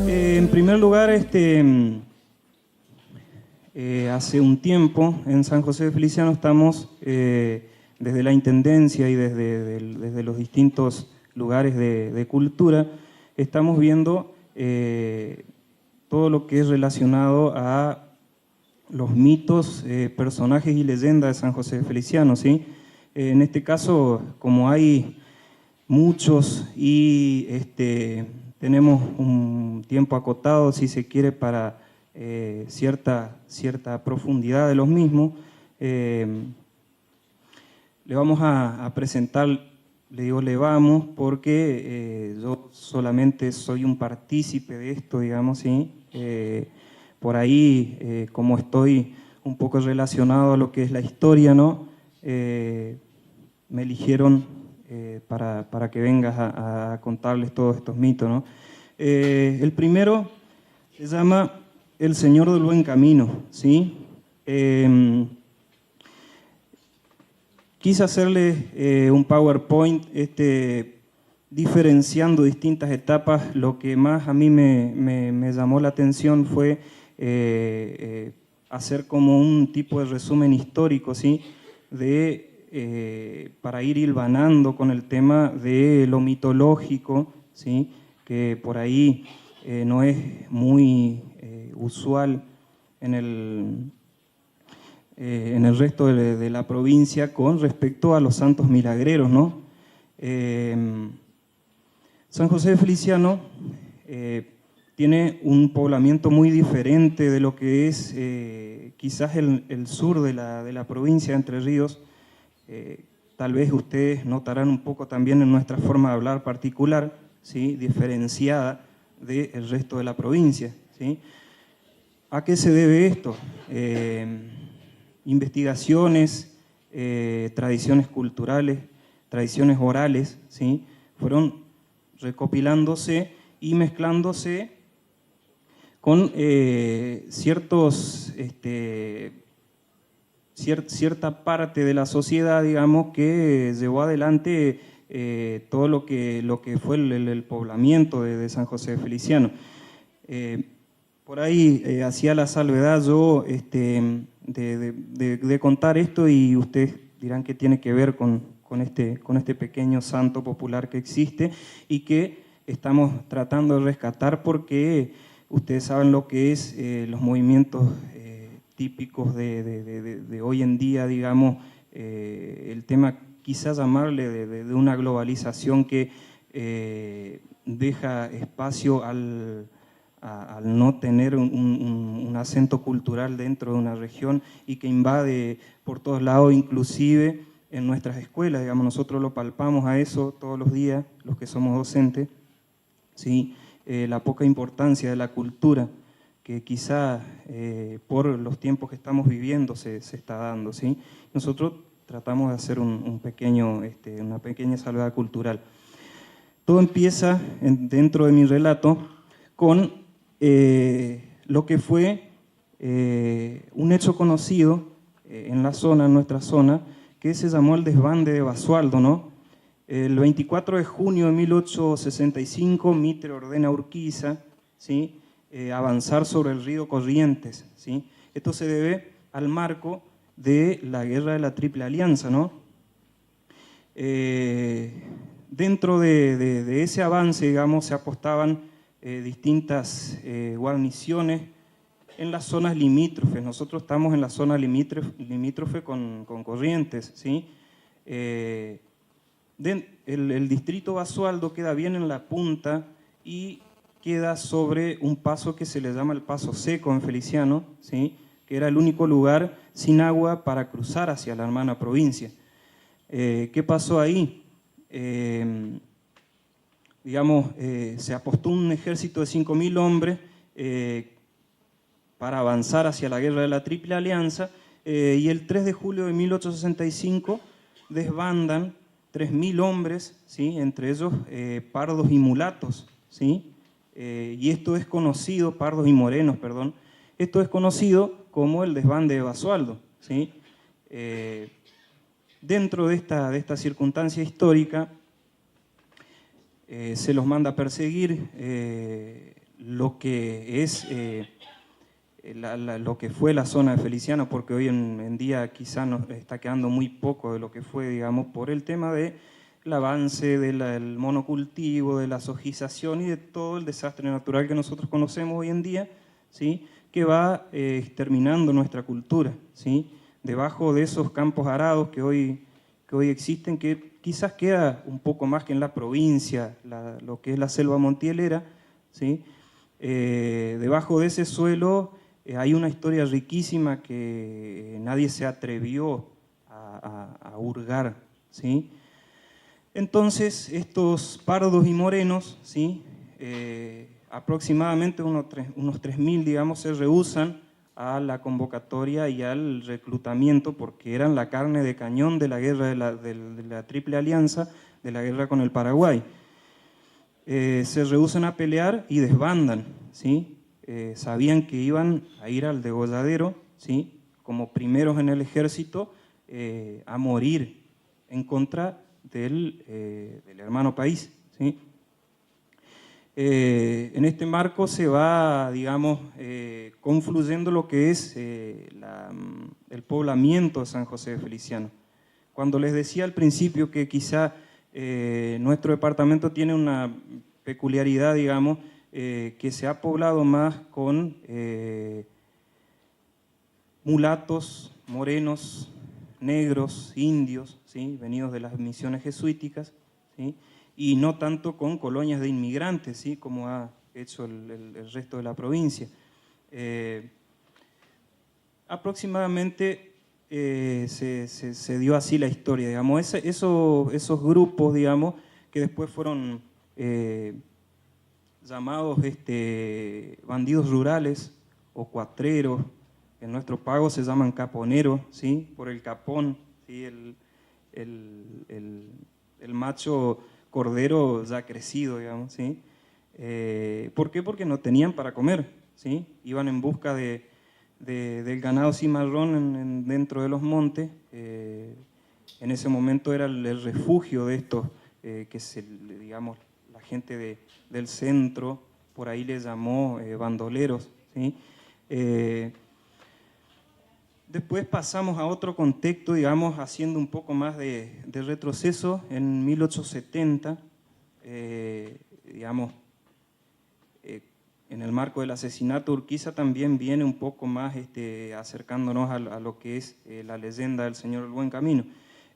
En primer lugar, hace un tiempo en San José de Feliciano estamos, desde la Intendencia y desde los distintos lugares de cultura, estamos viendo todo lo que es relacionado a los mitos, personajes y leyendas de San José de Feliciano, ¿sí? En este caso, como hay muchos y tenemos un tiempo acotado, si se quiere, para cierta profundidad de los mismos, le vamos a presentar, le digo le vamos, porque yo solamente soy un partícipe de esto, digamos, ¿sí? Por ahí, como estoy un poco relacionado a lo que es la historia, ¿no? Me eligieron para que vengas a contarles todos estos mitos, ¿no? El primero se llama El Señor del Buen Camino, ¿sí? Quise hacerle un PowerPoint diferenciando distintas etapas. Lo que más a mí me llamó la atención fue hacer como un tipo de resumen histórico, ¿sí? Para ir hilvanando con el tema de lo mitológico, ¿sí? Que por ahí no es muy usual en el resto de la provincia con respecto a los santos milagreros, ¿no? San José de Feliciano tiene un poblamiento muy diferente de lo que es quizás el sur de la provincia de Entre Ríos. Tal vez ustedes notarán un poco también en nuestra forma de hablar particular, ¿sí? Diferenciada del resto de la provincia, ¿sí? ¿A qué se debe esto? Investigaciones, tradiciones culturales, tradiciones orales, ¿sí? Fueron recopilándose y mezclándose con cierta parte de la sociedad, digamos, que llevó adelante todo lo que fue el poblamiento de San José de Feliciano. Por ahí hacía la salvedad yo de contar esto, y ustedes dirán que tiene que ver con este pequeño santo popular que existe y que estamos tratando de rescatar, porque ustedes saben lo que es los movimientos típicos de hoy en día, digamos, el tema quizás llamarle de una globalización que deja espacio al no tener un acento cultural dentro de una región y que invade por todos lados, inclusive en nuestras escuelas, digamos, nosotros lo palpamos a eso todos los días, los que somos docentes, ¿sí? La poca importancia de la cultura, que quizá por los tiempos que estamos viviendo se está dando, ¿sí? Nosotros tratamos de hacer una pequeña salvedad cultural. Todo empieza dentro de mi relato con lo que fue un hecho conocido en la zona, en nuestra zona, que se llamó el desbande de Basualdo, ¿no? El 24 de junio de 1865, Mitre ordena a Urquiza, ¿sí? Avanzar sobre el río Corrientes, ¿sí? Esto se debe al marco de la Guerra de la Triple Alianza, ¿no? Dentro de ese avance, digamos, se apostaban distintas guarniciones en las zonas limítrofes. Nosotros estamos en la zona limítrofe con Corrientes, ¿sí? El distrito Basualdo queda bien en la punta y queda sobre un paso que se le llama el Paso Seco en Feliciano, ¿sí? Que era el único lugar sin agua para cruzar hacia la hermana provincia. ¿Qué pasó ahí? Se apostó un ejército de 5.000 hombres para avanzar hacia la guerra de la Triple Alianza, y el 3 de julio de 1865 desbandan 3.000 hombres, ¿sí? Entre ellos pardos y mulatos, ¿sí? Y esto es conocido, pardos y morenos, perdón, esto es conocido como el desbande de Basualdo, ¿sí? Dentro de esta circunstancia histórica, se los manda a perseguir, lo que es lo que fue la zona de Feliciano, porque hoy en día quizá nos está quedando muy poco de lo que fue, digamos, por el tema del avance del monocultivo, de la sojización y de todo el desastre natural que nosotros conocemos hoy en día, ¿sí? Que va exterminando nuestra cultura, ¿sí? Debajo de esos campos arados que hoy existen, que quizás queda un poco más que en la provincia, lo que es la selva montielera, ¿sí? Debajo de ese suelo hay una historia riquísima que nadie se atrevió a hurgar, ¿sí? Entonces, estos pardos y morenos, ¿sí? Aproximadamente unos 3.000, digamos, se rehúsan a la convocatoria y al reclutamiento porque eran la carne de cañón de la guerra de la Triple Alianza, de la guerra con el Paraguay. Se rehúsan a pelear y desbandan, ¿sí? Sabían que iban a ir al degolladero, ¿sí? Como primeros en el ejército, a morir en contra del hermano país, ¿sí? En este marco se va, digamos, confluyendo lo que es el poblamiento de San José de Feliciano. Cuando les decía al principio que quizá nuestro departamento tiene una peculiaridad, digamos, que se ha poblado más con mulatos, morenos, negros, indios, ¿sí? Venidos de las misiones jesuíticas, ¿sí? Y no tanto con colonias de inmigrantes, ¿sí? Como ha hecho el resto de la provincia. Aproximadamente se dio así la historia, digamos, esos grupos, digamos, que después fueron llamados bandidos rurales o cuatreros, en nuestro pago se llaman caponeros, ¿sí? Por el capón, ¿sí? El macho cordero ya crecido, digamos, ¿sí? ¿Por qué? Porque no tenían para comer, ¿sí? Iban en busca del ganado cimarrón dentro de los montes. En ese momento era el refugio de estos, digamos, la gente del centro, por ahí les llamó bandoleros, ¿sí? Después pasamos a otro contexto, digamos, haciendo un poco más de retroceso. En 1870, digamos, en el marco del asesinato de Urquiza también viene un poco más acercándonos a lo que es la leyenda del Señor del Buen Camino.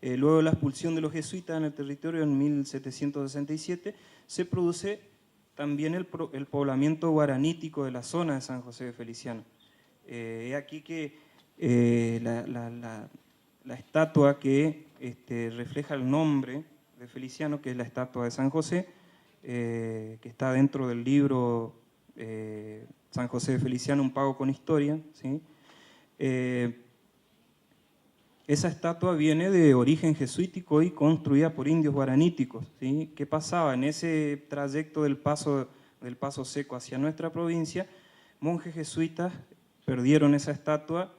Luego de la expulsión de los jesuitas en el territorio en 1767, se produce también el poblamiento guaranítico de la zona de San José de Feliciano. Aquí que la estatua que refleja el nombre de Feliciano, que es la estatua de San José, que está dentro del libro San José de Feliciano, un pago con historia, ¿sí? Esa estatua viene de origen jesuítico y construida por indios guaraníticos, ¿sí? ¿Qué pasaba? En ese trayecto del paso seco hacia nuestra provincia, monjes jesuitas perdieron esa estatua,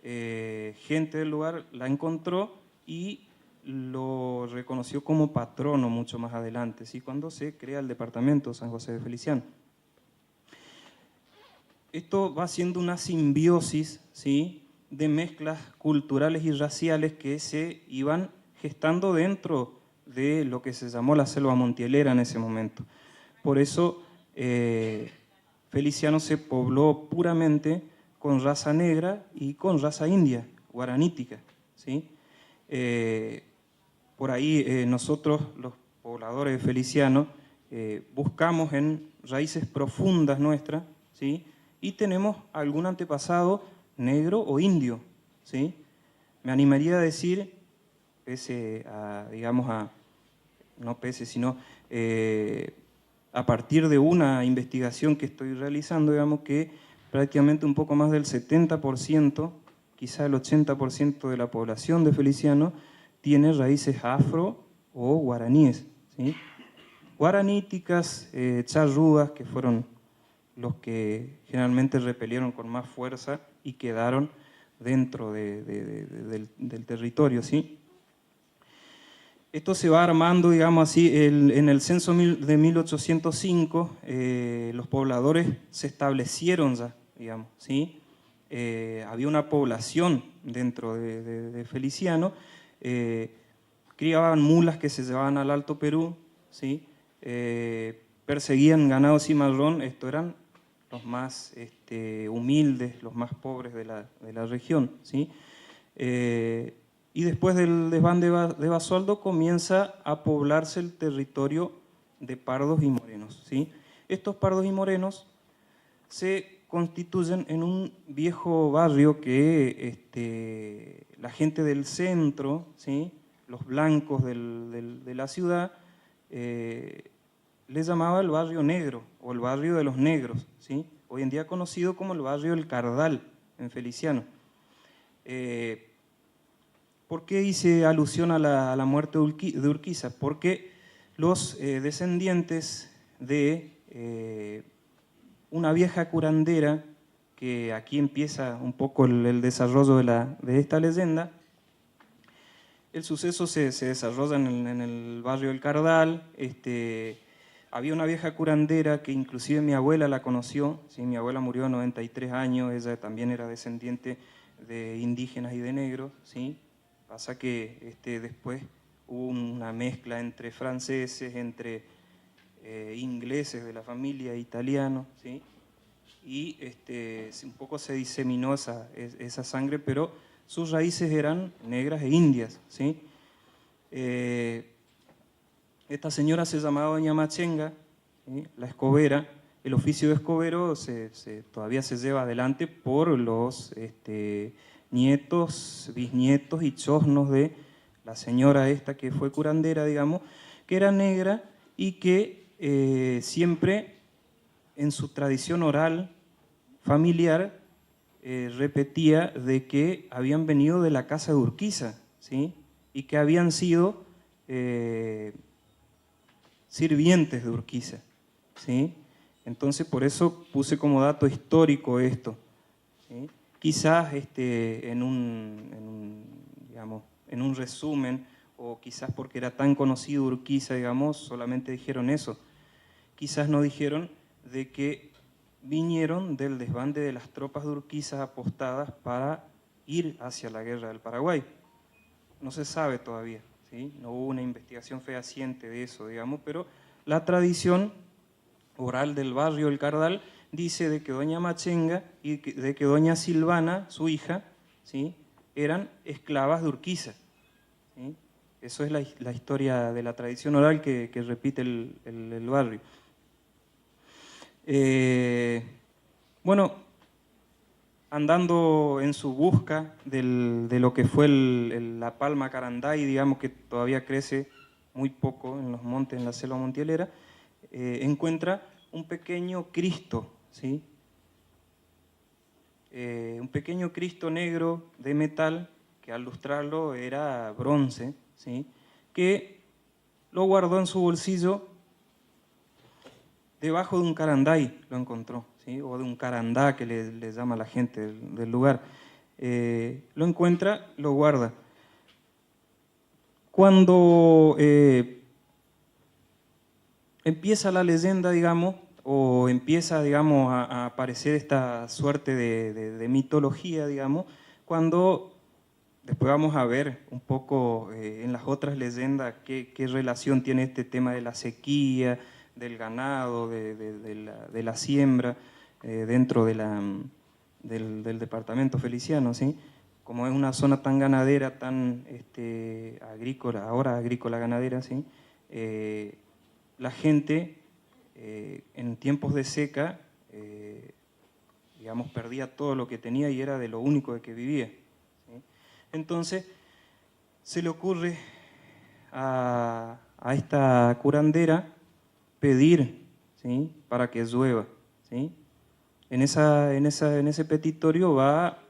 gente del lugar la encontró y lo reconoció como patrono mucho más adelante, ¿sí? Cuando se crea el departamento San José de Feliciano. Esto va siendo una simbiosis, ¿sí? De mezclas culturales y raciales que se iban gestando dentro de lo que se llamó la selva montielera en ese momento. Por eso Feliciano se pobló puramente con raza negra y con raza india, guaranítica, ¿sí? Por ahí nosotros, los pobladores de Feliciano, buscamos en raíces profundas nuestras, ¿sí? Y tenemos algún antepasado negro o indio, ¿sí? Me animaría a decir, a partir de una investigación que estoy realizando, digamos que prácticamente un poco más del 70%, quizá el 80% de la población de Feliciano tiene raíces afro o guaraníes, ¿sí? Guaraníticas, charrúas, que fueron los que generalmente repelieron con más fuerza y quedaron dentro del territorio, ¿sí? Esto se va armando, digamos así, en el censo de 1805, los pobladores se establecieron ya, digamos, ¿sí? Había una población dentro de Feliciano, criaban mulas que se llevaban al Alto Perú, ¿sí? Perseguían ganado cimarrón, estos eran los más humildes, los más pobres de la región, ¿sí? Y después del desván de Basualdo comienza a poblarse el territorio de pardos y morenos, ¿sí? Estos pardos y morenos se constituyen en un viejo barrio que la gente del centro, ¿sí? Los blancos de la ciudad, le llamaba el barrio negro o el barrio de los negros, ¿sí? Hoy en día conocido como el barrio del Cardal en Feliciano. ¿Por qué hice alusión a la muerte de Urquiza? Porque los descendientes de una vieja curandera, que aquí empieza un poco el desarrollo de esta leyenda, el suceso se desarrolla en el barrio del Cardal. Había una vieja curandera que inclusive mi abuela la conoció, ¿sí? Mi abuela murió a 93 años, ella también era descendiente de indígenas y de negros, ¿sí? Pasa que después hubo una mezcla entre franceses, entre ingleses de la familia, italianos, ¿sí? Y un poco se diseminó esa sangre, pero sus raíces eran negras e indias, ¿sí? Esta señora se llamaba doña Machenga, ¿sí? La escobera. El oficio de escobero todavía se lleva adelante por los nietos, bisnietos y chosnos de la señora esta que fue curandera, digamos, que era negra y que siempre en su tradición oral familiar repetía de que habían venido de la casa de Urquiza, ¿sí? Y que habían sido sirvientes de Urquiza, ¿sí? Entonces por eso puse como dato histórico esto, ¿sí? Quizás digamos, en un resumen, o quizás porque era tan conocido Urquiza, digamos, solamente dijeron eso. Quizás no dijeron de que vinieron del desbande de las tropas de Urquiza apostadas para ir hacia la guerra del Paraguay. No se sabe todavía, ¿sí? No hubo una investigación fehaciente de eso, digamos, pero la tradición oral del barrio del Cardal dice de que doña Machenga y de que doña Silvana, su hija, ¿sí? Eran esclavas de Urquiza, ¿sí? Eso es la historia de la tradición oral que repite el barrio. Bueno, andando en su busca de lo que fue la palma Caranday, digamos que todavía crece muy poco en los montes, en la selva montielera, encuentra un pequeño Cristo, ¿sí? Un pequeño Cristo negro de metal, que al lustrarlo era bronce, ¿sí? Que lo guardó en su bolsillo debajo de un caranday, lo encontró, ¿sí? O de un carandá que le llama la gente del lugar. Lo encuentra, lo guarda. Cuando empieza la leyenda, digamos, o empieza, digamos, a aparecer esta suerte de mitología, digamos, cuando después vamos a ver un poco en las otras leyendas qué relación tiene este tema de la sequía, del ganado, de la siembra dentro del departamento feliciano, ¿sí? Como es una zona tan ganadera, tan agrícola, ahora agrícola ganadera, ¿sí? La gente en tiempos de seca, digamos, perdía todo lo que tenía y era de lo único de que vivía, ¿sí? Entonces se le ocurre a esta curandera pedir, ¿sí? Para que llueva, ¿sí? En ese petitorio va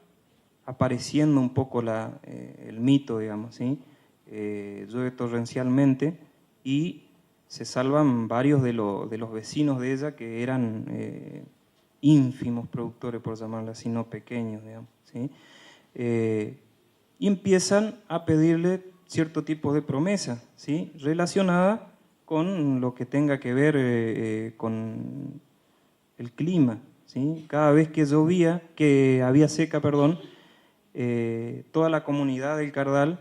apareciendo un poco el mito, digamos, ¿sí? Llueve torrencialmente y se salvan varios de los vecinos de ella que eran ínfimos productores, por llamarlo así, no pequeños, digamos, ¿sí? Y empiezan a pedirle cierto tipo de promesa, ¿sí? Relacionada con lo que tenga que ver con el clima, ¿sí? Cada vez que llovía, que había seca, perdón, toda la comunidad del Cardal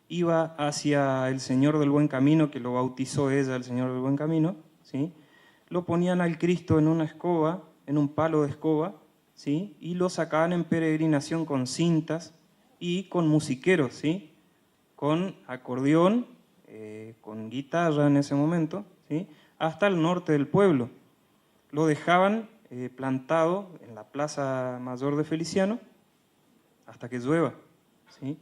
iba hacia el Señor del Buen Camino, que lo bautizó ella, el Señor del Buen Camino, ¿sí? Lo ponían al Cristo en una escoba, en un palo de escoba, ¿sí? Y lo sacaban en peregrinación con cintas y con musiqueros, ¿sí? Con acordeón, con guitarra en ese momento, ¿sí? Hasta el norte del pueblo. Lo dejaban plantado en la Plaza Mayor de Feliciano hasta que llueva, ¿sí?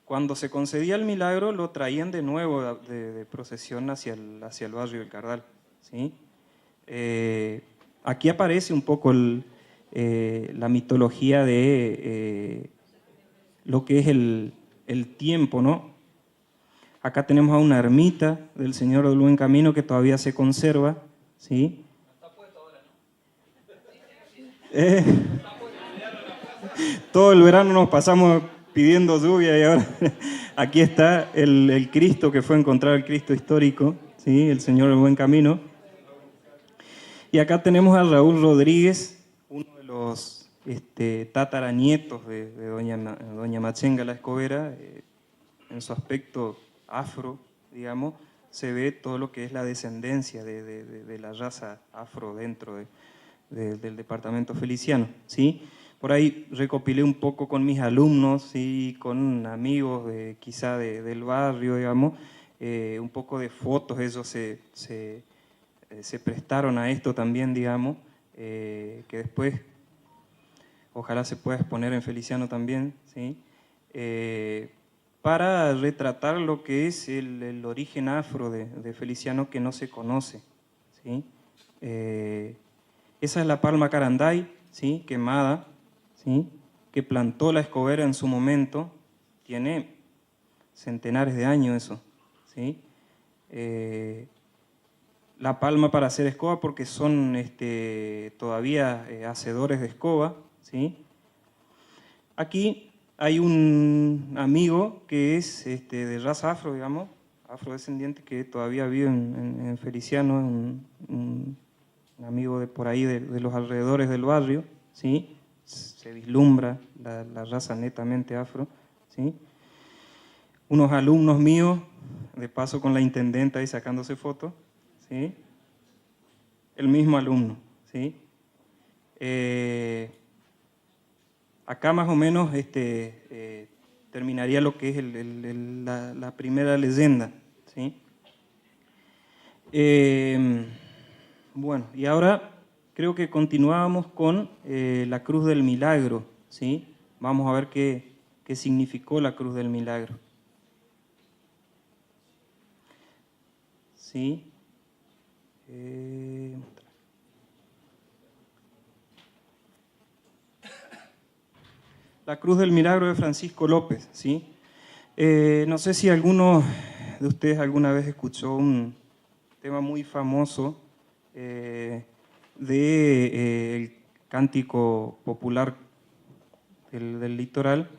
Cuando se concedía el milagro, lo traían de nuevo de procesión hacia el barrio del Cardal, ¿sí? Aquí aparece un poco la mitología de lo que es el tiempo, ¿no? Acá tenemos a una ermita del Señor del Buen Camino que todavía se conserva, ¿sí? Todo el verano nos pasamos pidiendo lluvia y ahora aquí está el Cristo que fue encontrado, el Cristo histórico, ¿sí? El Señor del Buen Camino. Y acá tenemos a Raúl Rodríguez, uno de los tataranietos de doña Machenga la Escobera, en su aspecto afro, digamos, se ve todo lo que es la descendencia de la raza afro dentro del departamento feliciano, ¿sí? Por ahí recopilé un poco con mis alumnos y con amigos quizá del barrio, digamos, un poco de fotos, ellos se prestaron a esto también, digamos, que después ojalá se pueda exponer en Feliciano también, ¿sí? Para retratar lo que es el origen afro de Feliciano que no se conoce, ¿sí? Esa es la palma caranday, ¿sí? Quemada, ¿sí? Que plantó la Escobera en su momento, tiene centenares de años eso, ¿sí? La palma para hacer escoba porque son todavía hacedores de escoba, ¿sí? Aquí hay un amigo que es de raza afro, digamos, afrodescendiente, que todavía vive en Feliciano, un amigo de por ahí, de los alrededores del barrio, ¿sí? Se vislumbra la raza netamente afro, ¿sí? Unos alumnos míos, de paso con la intendenta ahí sacándose fotos, ¿sí? El mismo alumno, ¿sí? Acá más o menos terminaría lo que es la primera leyenda, ¿sí? Bueno, y ahora creo que continuábamos con la Cruz del Milagro, ¿sí? Vamos a ver qué significó la Cruz del Milagro, ¿sí? La Cruz del Milagro de Francisco López, ¿sí? No sé si alguno de ustedes alguna vez escuchó un tema muy famoso del cántico popular del litoral,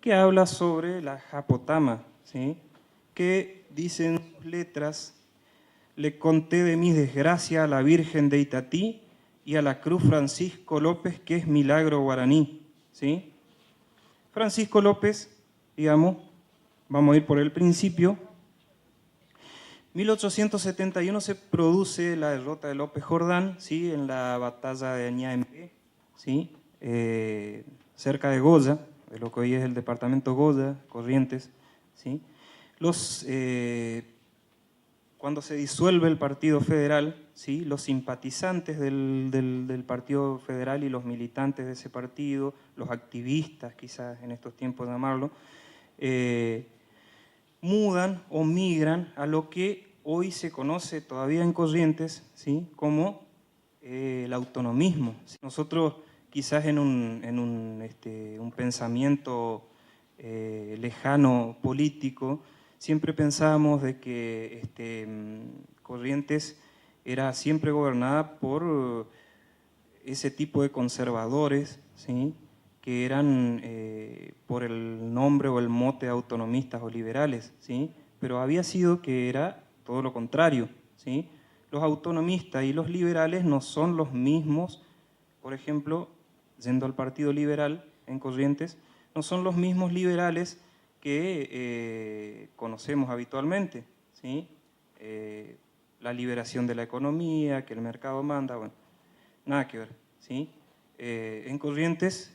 que habla sobre la Japotama, ¿sí? Que dice en sus letras: le conté de mi desgracia a la Virgen de Itatí y a la Cruz Francisco López, que es milagro guaraní, ¿sí? Francisco López, digamos, vamos a ir por el principio. 1871 se produce la derrota de López Jordán, ¿sí? En la batalla de Ñaembe, ¿sí? Cerca de Goya, de lo que hoy es el departamento Goya, Corrientes, ¿sí? Cuando se disuelve el Partido Federal, ¿sí? Los simpatizantes del Partido Federal y los militantes de ese partido, los activistas, quizás en estos tiempos llamarlo, mudan o migran a lo que hoy se conoce todavía en Corrientes, ¿sí? Como el autonomismo. Nosotros quizás en un pensamiento lejano político, siempre pensábamos de que Corrientes era siempre gobernada por ese tipo de conservadores, ¿sí? que eran por el nombre o el mote de autonomistas o liberales, ¿sí? Pero había sido que era todo lo contrario, ¿sí? Los autonomistas y los liberales no son los mismos, por ejemplo, yendo al Partido Liberal en Corrientes, no son los mismos liberales que conocemos habitualmente, ¿sí? La liberación de la economía, que el mercado manda, bueno, nada que ver, ¿sí? En Corrientes,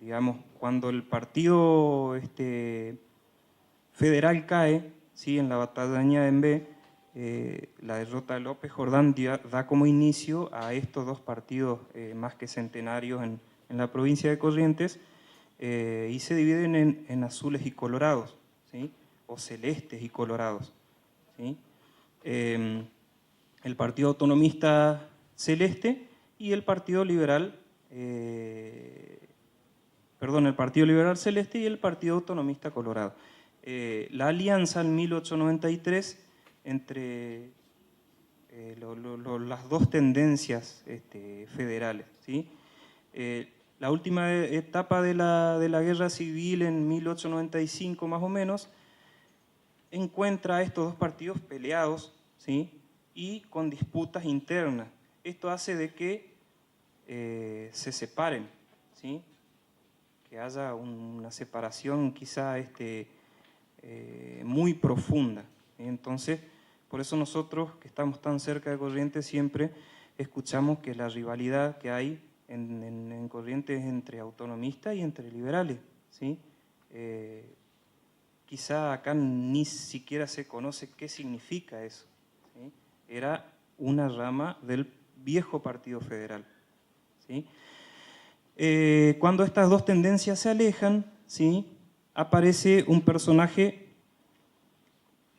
digamos, cuando el partido federal cae, ¿sí? En la batalla de Ñabembé, la derrota de López Jordán da como inicio a estos dos partidos más que centenarios en la provincia de Corrientes, y se dividen en azules y colorados, ¿sí? O celestes y colorados, ¿sí? El Partido Autonomista Celeste y el Partido Liberal, el Partido Liberal Celeste y el Partido Autonomista Colorado. La alianza en 1893 entre las dos tendencias federales, ¿sí? La última etapa de la Guerra Civil en 1895 más o menos encuentra a estos dos partidos peleados, ¿sí? Y con disputas internas. Esto hace de que se separen, ¿sí? Que haya una separación quizá muy profunda. Entonces, por eso nosotros, que estamos tan cerca de Corrientes, siempre escuchamos que la rivalidad que hay en Corrientes es entre autonomistas y entre liberales, ¿sí? Quizá acá ni siquiera se conoce qué significa eso, ¿sí? Era una rama del viejo Partido Federal, ¿sí? Cuando estas dos tendencias se alejan, ¿sí? Aparece un personaje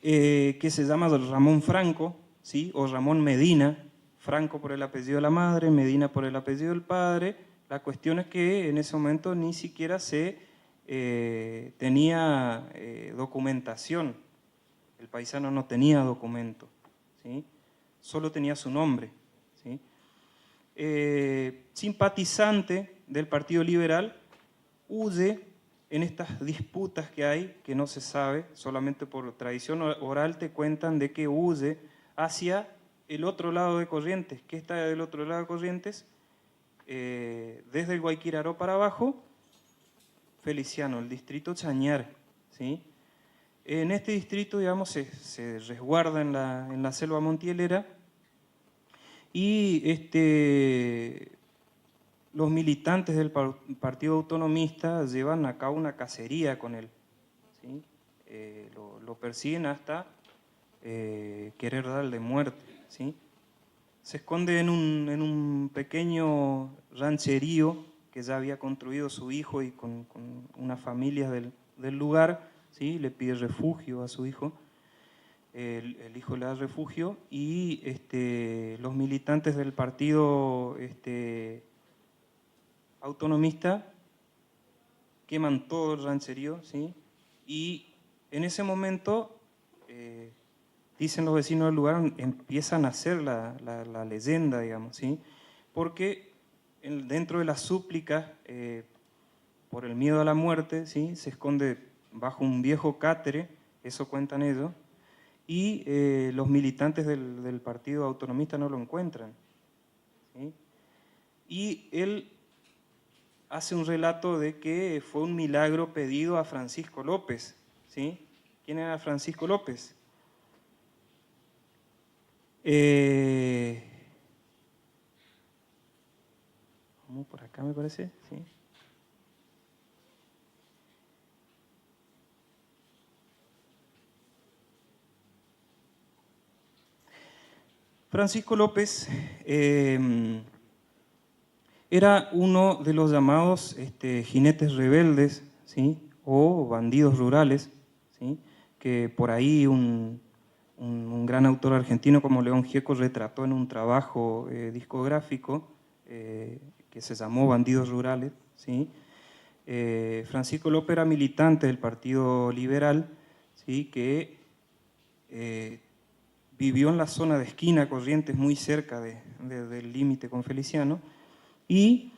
que se llama Ramón Franco, ¿sí? O Ramón Medina, Franco por el apellido de la madre, Medina por el apellido del padre. La cuestión es que en ese momento ni siquiera se tenía documentación, el paisano no tenía documento, ¿sí? Solo tenía su nombre, ¿sí? Simpatizante del Partido Liberal, huye en estas disputas que hay, que no se sabe, solamente por tradición oral te cuentan de que huye hacia el otro lado de Corrientes. ¿Qué está del otro lado de Corrientes? Desde el Guayquiraró para abajo, Feliciano, el distrito Chañar, ¿sí? En este distrito, digamos, se resguarda en la selva montielera y los militantes del Partido Autonomista llevan a cabo una cacería con él, ¿sí? Lo persiguen hasta querer darle muerte, ¿sí? Se esconde en un pequeño rancherío que ya había construido su hijo y con unas familias del lugar, ¿sí? Le pide refugio a su hijo, el hijo le da refugio y los militantes del partido autonomista queman todo el rancherío, ¿sí? Y en ese momento, dicen los vecinos del lugar, empieza a nacer la leyenda, digamos, ¿sí? Porque dentro de las súplicas, por el miedo a la muerte, ¿sí? Se esconde bajo un viejo cátere, eso cuentan ellos, y los militantes del partido autonomista no lo encuentran, ¿sí? Y él hace un relato de que fue un milagro pedido a Francisco López, ¿sí? ¿Quién era Francisco López? Vamos por acá, me parece, ¿sí? Francisco López era uno de los llamados jinetes rebeldes, ¿sí? O bandidos rurales, ¿sí? Que por ahí un gran autor argentino como León Gieco retrató en un trabajo discográfico que se llamó Bandidos Rurales, ¿sí? Francisco López era militante del Partido Liberal, ¿sí? Que vivió en la zona de Esquina Corrientes, muy cerca del límite con Feliciano, y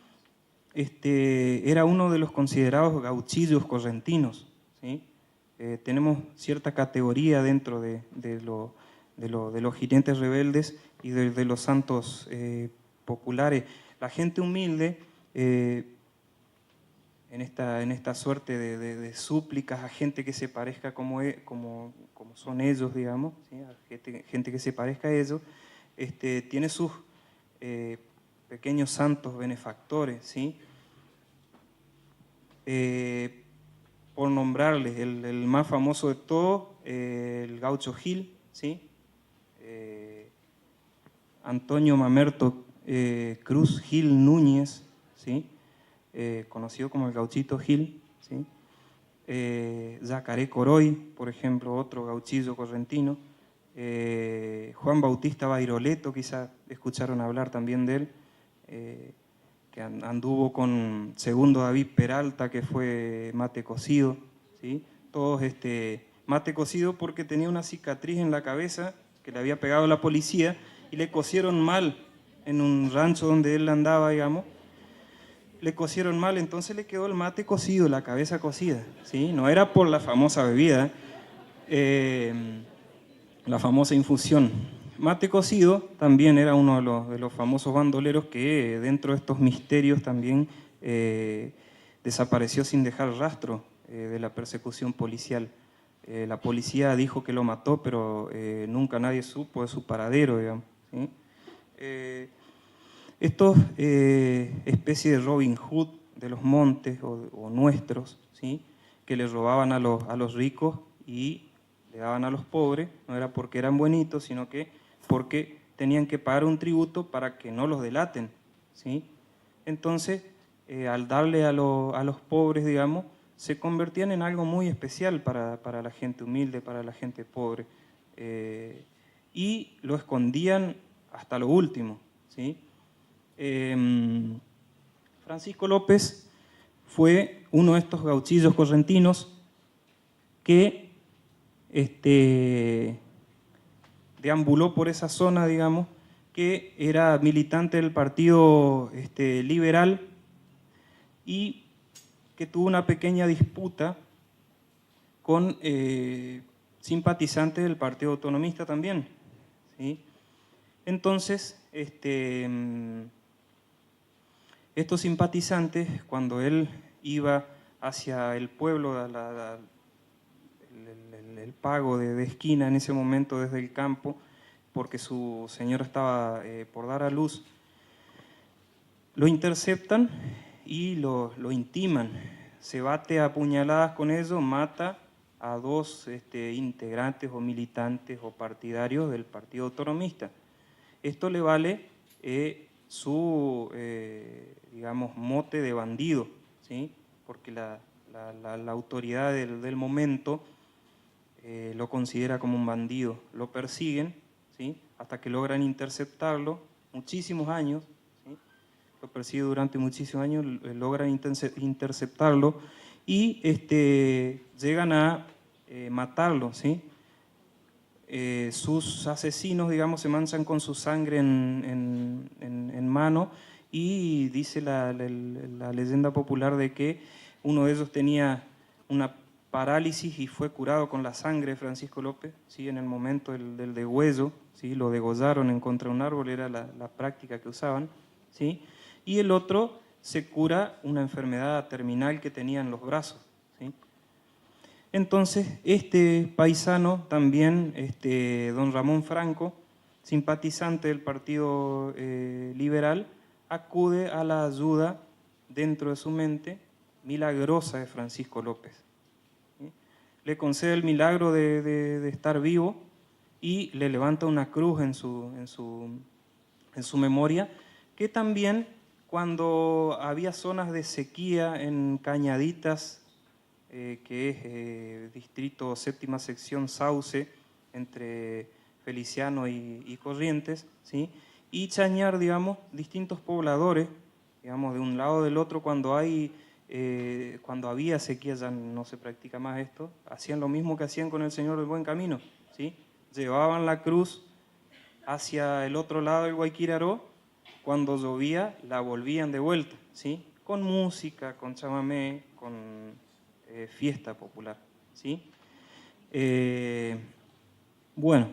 era uno de los considerados gauchillos correntinos, ¿sí? Tenemos cierta categoría dentro de los jinetes rebeldes y de los santos populares. La gente humilde, en esta suerte de súplicas a gente que se parezca como son ellos, digamos, ¿sí? A gente que se parezca a ellos, tiene sus pequeños santos benefactores, ¿sí? Por nombrarles, el más famoso de todos, el gaucho Gil, ¿sí? Antonio Mamerto Cruz Gil Núñez, ¿sí? Conocido como el gauchito Gil, ¿sí? Yacaré Coroy, por ejemplo, otro gauchillo correntino. Juan Bautista Bairoleto, quizá escucharon hablar también de él, que anduvo con Segundo David Peralta, que fue mate cocido, ¿sí? Todos mate cocido porque tenía una cicatriz en la cabeza que le había pegado la policía y le cosieron mal en un rancho donde él andaba, digamos. Le cosieron mal, entonces le quedó el mate cocido, la cabeza cocida, ¿sí? No era por la famosa bebida, la famosa infusión. Mate cocido también era uno de los famosos bandoleros que dentro de estos misterios también desapareció sin dejar rastro de la persecución policial. La policía dijo que lo mató, pero nunca nadie supo de su paradero, digamos, ¿sí? Estos especies de Robin Hood de los montes o nuestros, ¿sí? Que le robaban a los ricos y le daban a los pobres, no era porque eran buenitos, sino que porque tenían que pagar un tributo para que no los delaten, ¿sí? Entonces, al darle a los pobres, digamos, se convertían en algo muy especial para la gente humilde, para la gente pobre, y lo escondían hasta lo último, ¿sí? Francisco López fue uno de estos gauchillos correntinos que deambuló por esa zona, digamos, que era militante del Partido Liberal y que tuvo una pequeña disputa con simpatizantes del Partido Autonomista también, ¿sí? Entonces, estos simpatizantes, cuando él iba hacia el pueblo, el pago de esquina en ese momento desde el campo, porque su señora estaba por dar a luz, lo interceptan y lo intiman. Se bate a puñaladas con ellos, mata a dos integrantes o militantes o partidarios del Partido Autonomista. Esto le vale su, digamos, mote de bandido, ¿sí? Porque la autoridad del momento lo considera como un bandido. Lo persiguen, ¿sí? Hasta que logran interceptarlo, muchísimos años, ¿sí? Lo persigue durante muchísimos años, logran interceptarlo y llegan a matarlo, ¿sí? Sus asesinos, digamos, se manchan con su sangre en mano y dice la leyenda popular de que uno de ellos tenía una parálisis y fue curado con la sangre de Francisco López, ¿sí? En el momento del degüello, ¿sí? Lo degollaron en contra de un árbol, era la práctica que usaban, ¿sí? Y el otro se cura una enfermedad terminal que tenía en los brazos, ¿sí? Entonces, este paisano también, don Ramón Franco, simpatizante del Partido Liberal, acude a la ayuda dentro de su mente milagrosa de Francisco López, ¿sí? Le concede el milagro de estar vivo y le levanta una cruz en su memoria, que también cuando había zonas de sequía en Cañaditas, que es distrito séptima sección Sauce, entre Feliciano y Corrientes, ¿sí? Y Chañar, digamos, distintos pobladores, digamos, de un lado o del otro, cuando había sequía, ya no se practica más esto, hacían lo mismo que hacían con el Señor del Buen Camino, ¿sí? Llevaban la cruz hacia el otro lado del Guayquiraró, cuando llovía la volvían de vuelta, ¿sí? con música, con chamamé, con fiesta popular, ¿sí? Bueno,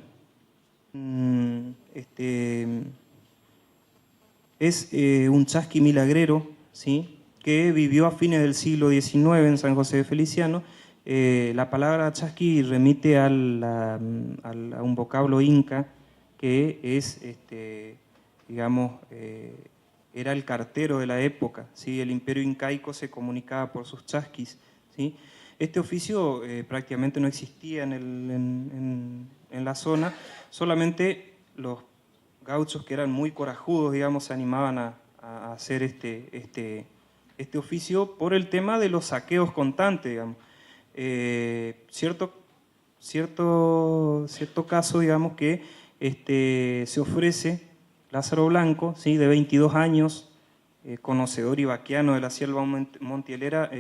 es un chasqui milagrero, ¿sí?, que vivió a fines del siglo XIX en San José de Feliciano. La palabra chasqui remite a un vocablo inca que es, digamos, era el cartero de la época, ¿sí? El imperio incaico se comunicaba por sus chasquis, ¿sí? Este oficio prácticamente no existía en la zona, solamente los gauchos que eran muy corajudos, digamos, se animaban a hacer este oficio por el tema de los saqueos constantes, digamos. Cierto caso, digamos, que se ofrece Lázaro Blanco, ¿sí?, de 22 años, conocedor y vaquiano de la selva montielera,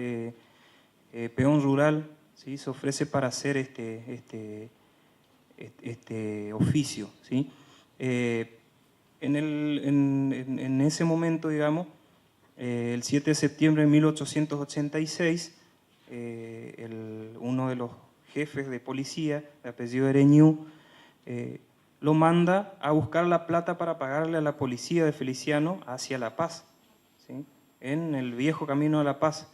peón rural, ¿sí?, se ofrece para hacer este oficio, ¿sí? En ese momento, digamos, el 7 de septiembre de 1886, uno de los jefes de policía, de apellido Ereñú, lo manda a buscar la plata para pagarle a la policía de Feliciano hacia La Paz, ¿sí?, en el viejo camino a La Paz.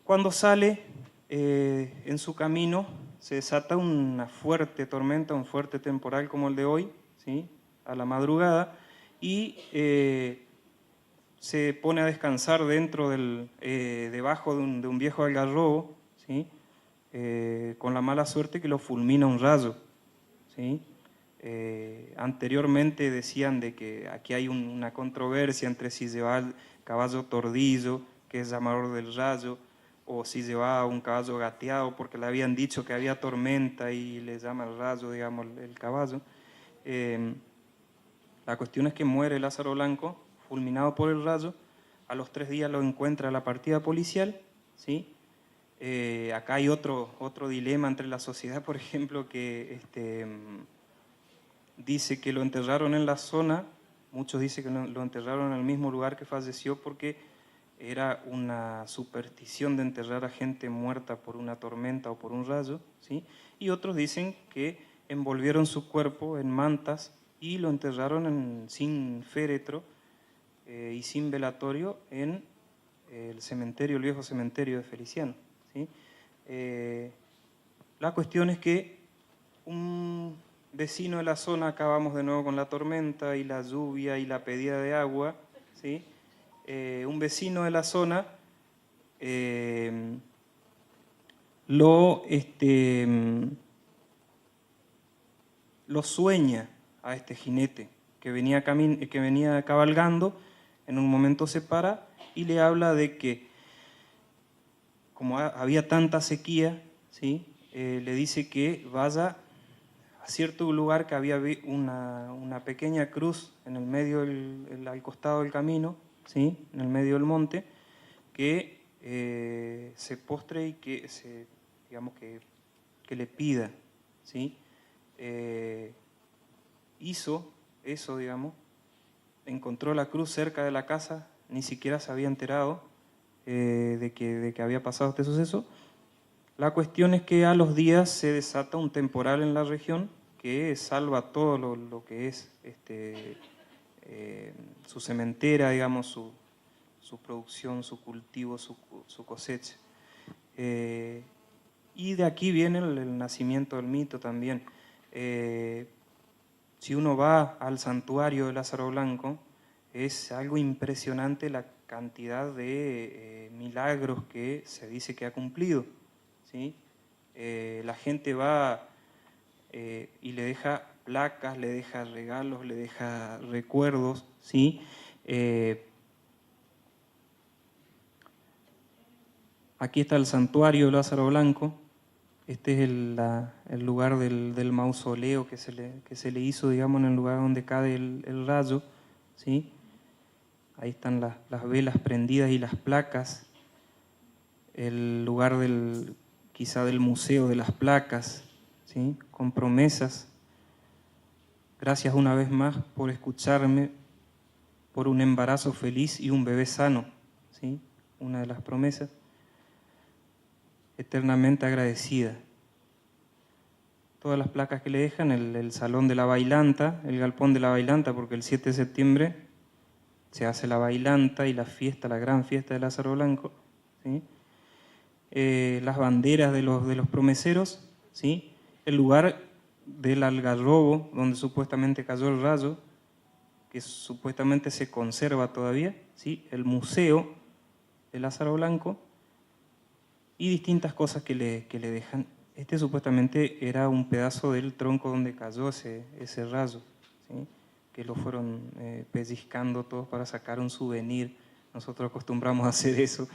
Cuando sale, en su camino se desata una fuerte tormenta, un fuerte temporal como el de hoy, ¿sí?, a la madrugada, y se pone a descansar debajo de un viejo algarrobo, ¿sí?, con la mala suerte que lo fulmina un rayo, ¿sí? Anteriormente decían de que aquí hay una controversia entre si lleva el caballo tordillo, que es llamador del rayo, o si llevaba un caballo gateado, porque le habían dicho que había tormenta y le llama el rayo, digamos, el caballo. La cuestión es que muere Lázaro Blanco, fulminado por el rayo. A los 3 días lo encuentra la partida policial, ¿sí? Acá hay otro dilema entre la sociedad, por ejemplo, que dice que lo enterraron en la zona, muchos dicen que lo enterraron en el mismo lugar que falleció porque era una superstición de enterrar a gente muerta por una tormenta o por un rayo, ¿sí? Y otros dicen que envolvieron su cuerpo en mantas y lo enterraron sin féretro y sin velatorio en el cementerio, el viejo cementerio de Feliciano, ¿sí? La cuestión es que un vecino de la zona, acabamos de nuevo con la tormenta y la lluvia y la pedida de agua, ¿sí? Un vecino de la zona lo sueña a este jinete que venía cabalgando. En un momento se para y le habla de que, como había tanta sequía, ¿sí?, le dice que vaya a cierto lugar que había una pequeña cruz en el medio, al costado del camino, ¿sí?, en el medio del monte, que se postre y que digamos que le pida, ¿sí? Hizo eso, digamos, encontró la cruz cerca de la casa, ni siquiera se había enterado de que había pasado este suceso. La cuestión es que a los días se desata un temporal en la región que salva todo lo que es su cementera, digamos, su producción, su cultivo, su cosecha. Y de aquí viene el nacimiento del mito también. Si uno va al santuario de Lázaro Blanco, es algo impresionante la cantidad de milagros que se dice que ha cumplido, ¿sí? La gente va y le deja placas, le deja regalos, le deja recuerdos, ¿sí? Aquí está el santuario de Lázaro Blanco. Este es el lugar del mausoleo que se le hizo, digamos, en el lugar donde cae el rayo, ¿sí? Ahí están las velas prendidas y las placas. El lugar quizá del museo de las placas, ¿sí?, con promesas. Gracias una vez más por escucharme, por un embarazo feliz y un bebé sano, ¿sí? Una de las promesas, eternamente agradecida. Todas las placas que le dejan, el salón de la bailanta, el galpón de la bailanta, porque el 7 de septiembre se hace la bailanta y la fiesta, la gran fiesta de Lázaro Blanco, ¿sí? Las banderas de los promeseros, ¿sí? El lugar del Algarrobo, donde supuestamente cayó el rayo, que supuestamente se conserva todavía, ¿sí? El museo de Lázaro Blanco y distintas cosas que le dejan. Este supuestamente era un pedazo del tronco donde cayó ese rayo, ¿sí? Que lo fueron pellizcando todos para sacar un souvenir. Nosotros acostumbramos a hacer eso.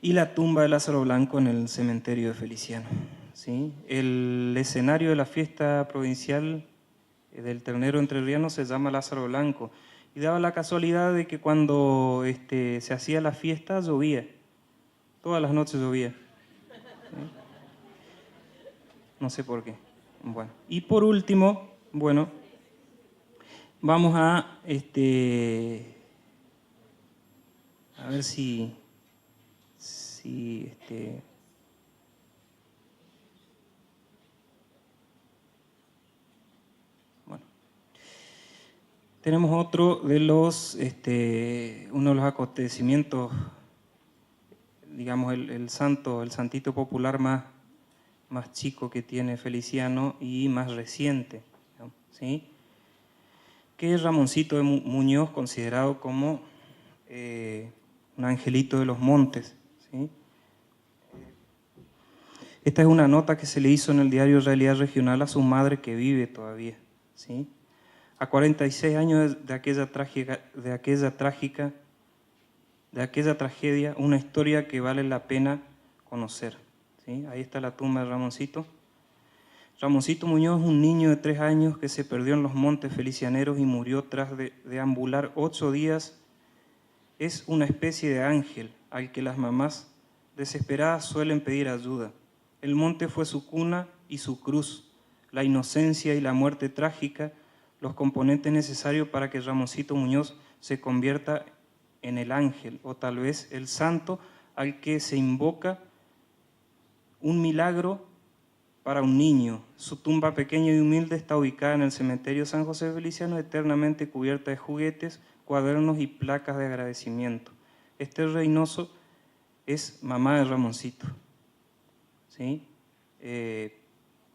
Y la tumba de Lázaro Blanco en el cementerio de Feliciano, ¿sí? El escenario de la fiesta provincial del ternero entrerriano se llama Lázaro Blanco. Y daba la casualidad de que cuando se hacía la fiesta llovía. Todas las noches llovía. ¿Sí? No sé por qué. Bueno. Y por último, bueno, vamos a ver si bueno. Tenemos otro de los, uno de los acontecimientos, digamos, el santito popular más chico que tiene Feliciano y más reciente, ¿sí? Que es Ramoncito de Muñoz, considerado como un angelito de los montes, ¿sí? Esta es una nota que se le hizo en el diario Realidad Regional a su madre, que vive todavía, ¿sí? A 46 años de aquella tragedia, una historia que vale la pena conocer, ¿sí? Ahí está la tumba de Ramoncito. Ramoncito Muñoz es un niño de 3 años que se perdió en los montes felicianeros y murió tras de deambular 8 días. Es una especie de ángel al que las mamás desesperadas suelen pedir ayuda. El monte fue su cuna y su cruz, la inocencia y la muerte trágica, los componentes necesarios para que Ramoncito Muñoz se convierta en el ángel, o tal vez el santo al que se invoca un milagro para un niño. Su tumba pequeña y humilde está ubicada en el cementerio San José Feliciano, eternamente cubierta de juguetes, cuadernos y placas de agradecimiento. Esther Reynoso es mamá de Ramoncito, ¿sí?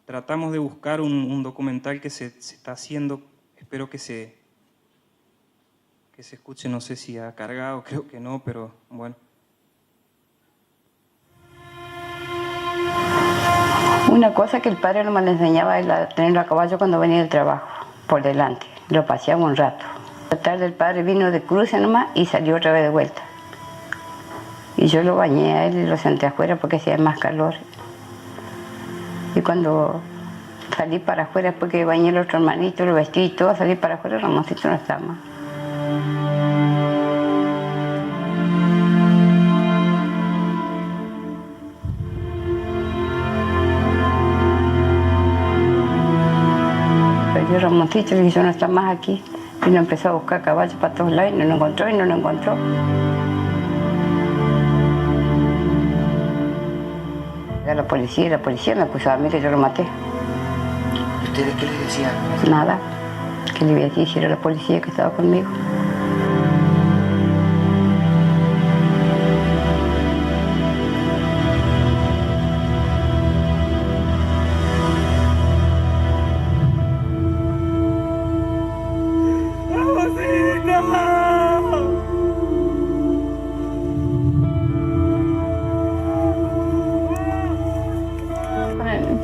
Tratamos de buscar un documental que se está haciendo, espero que se escuche, no sé si ha cargado, creo que no, pero bueno. Una cosa que el padre nomás le enseñaba era tenerlo a caballo cuando venía del trabajo, por delante. Lo paseaba un rato. La tarde el padre vino de cruce nomás y salió otra vez de vuelta. Y yo lo bañé a él y lo senté afuera porque hacía más calor. Y cuando salí para afuera, después que bañé al otro hermanito, lo vestí y todo, salí para afuera, Ramoncito no estaba más. Perdió Ramoncito y yo no está más aquí. Y lo empezó a buscar caballos para todos lados y no lo encontró y no lo encontró. La policía me acusaba a mí que yo lo maté. ¿Y ustedes qué les decían? Nada. ¿Qué le iba a decir si era la policía que estaba conmigo?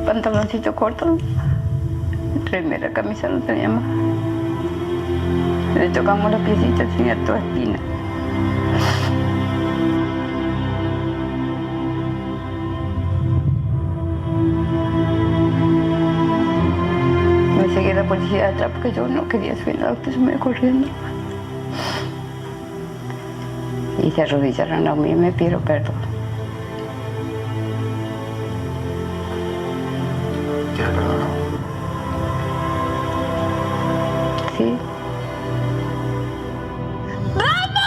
Pantaloncito corto, remera, camisa no tenía más. Le tocamos los piecitos, tenía toda espina. Me seguía la policía de atrás porque yo no quería subir al auto, se me iba corriendo. Y se arrodillaron a mí y me pidieron perdón. ¿Te lo perdonó? Sí. ¡Ramos!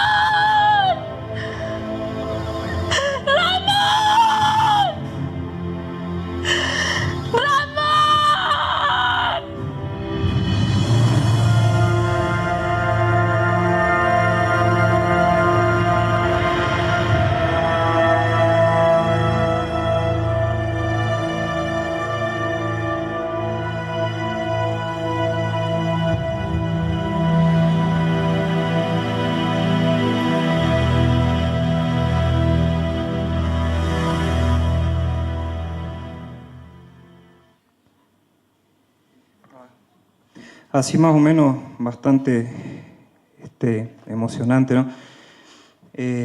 Así más o menos, bastante emocionante, ¿no?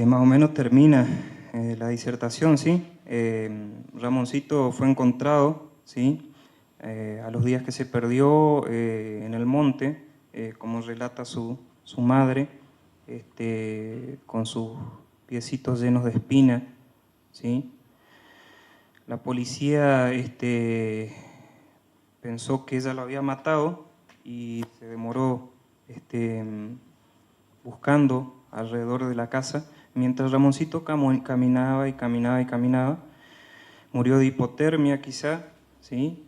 Más o menos termina la disertación, ¿sí? Ramoncito fue encontrado, ¿sí? A los días que se perdió en el monte, como relata su madre, con sus piecitos llenos de espina, ¿sí? La policía pensó que ella lo había matado y se demoró buscando alrededor de la casa, mientras Ramoncito caminaba y caminaba y caminaba. Murió de hipotermia quizá, ¿sí?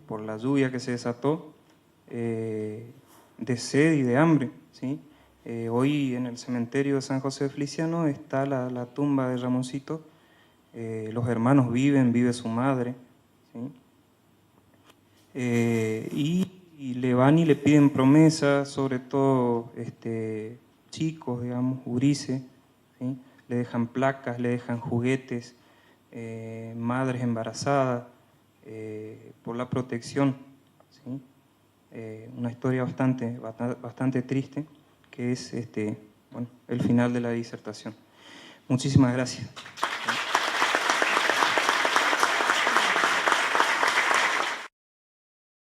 Por la lluvia que se desató, de sed y de hambre, ¿sí? Hoy en el cementerio de San José de Feliciano está la tumba de Ramoncito. Los hermanos vive su madre, ¿sí? Y le van y le piden promesas, sobre todo chicos, digamos, gurises, ¿sí? Le dejan placas, le dejan juguetes, madres embarazadas, por la protección, ¿sí? Una historia bastante triste, que es bueno, el final de la disertación. Muchísimas gracias.